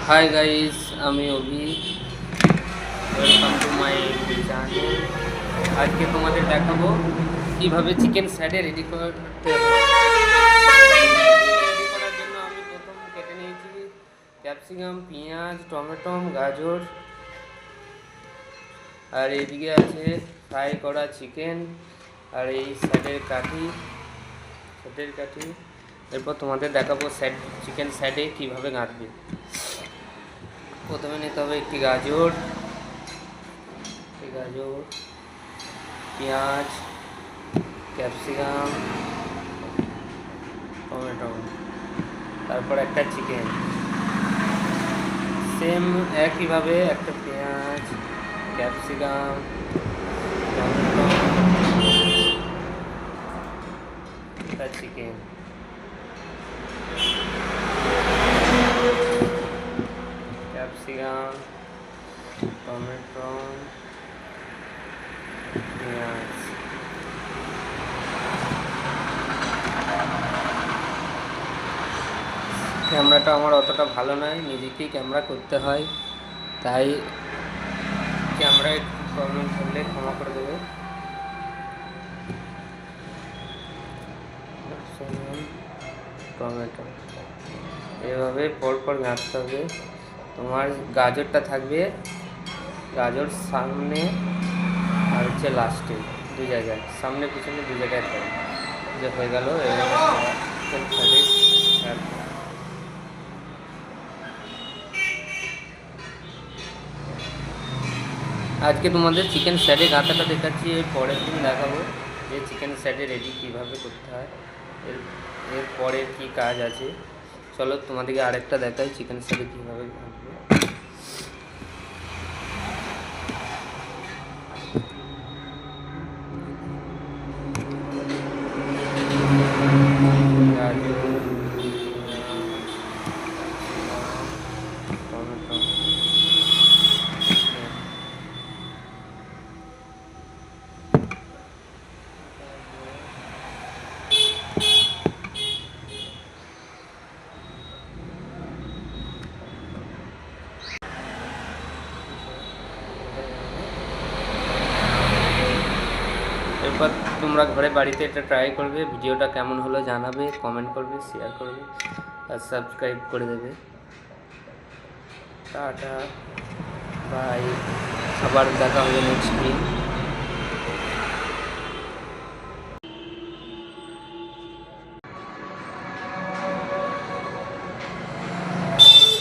High guys, আমি Abhi. Welcome to my channel. আজকে তোমাদের দেখাবো কিভাবে চিকেন স্যাডে রেডি করতে হবে। রেডি করার জন্য আমি প্রথম কেটে নিয়েছি ক্যাপসিকাম, পেঁয়াজ, টমেটো, গাজর, আর এইদিকে আছে ফ্রাই করা চিকেন, আর এই স্যাডের কাঠি। এরপর তোমাদের দেখাবো চিকেন স্যাডে কীভাবে গাঁথবে। প্রথমে নিতে হবে একটি গাজর, পেঁয়াজ, ক্যাপসিকাম, টমেটো, তারপর একটা চিকেন। সেম একইভাবে একটা পেঁয়াজ, ক্যাপসিকাম, টমেটো, একটা চিকেন। ক্যাপসিকাম, টমেটো, পেঁয়াজ। ক্যামেরাটা আমার অতটা ভালো নয়, নিজেকেই ক্যামেরা করতে হয়, তাই ক্যামেরায় প্রবলেম থাকলে ক্ষমা করে দেবে। টমেটো এভাবে পরপর গাঁথতে হবে। তোমার গাজরটা থাকবে গাজর সামনে আর হচ্ছে লাস্টে, দু জায়গায়, সামনে পিছনে দু জায়গায় থাকবে। যে হয়ে গেল। আজকে তোমাদের চিকেন স্যাডে গাঁথাটা দেখাচ্ছি, এর পরের দিন দেখাবো যে চিকেন স্যাডে রেডি কীভাবে করতে হয়। এর পরে কী কাজ আছে, চলো তোমাদেরকে আরেকটা দেখাই চিকেন স্যাডে কীভাবে গাঁথবে। এরপর তোমরা ঘরে বাড়িতে এটা ট্রাই করবে। ভিডিওটা কেমন হলো জানাবে, কমেন্ট করবে, শেয়ার করবে আর সাবস্ক্রাইব করে দেবে। টাটা, বাই, আবার দেখা হবে নেক্সট দিন।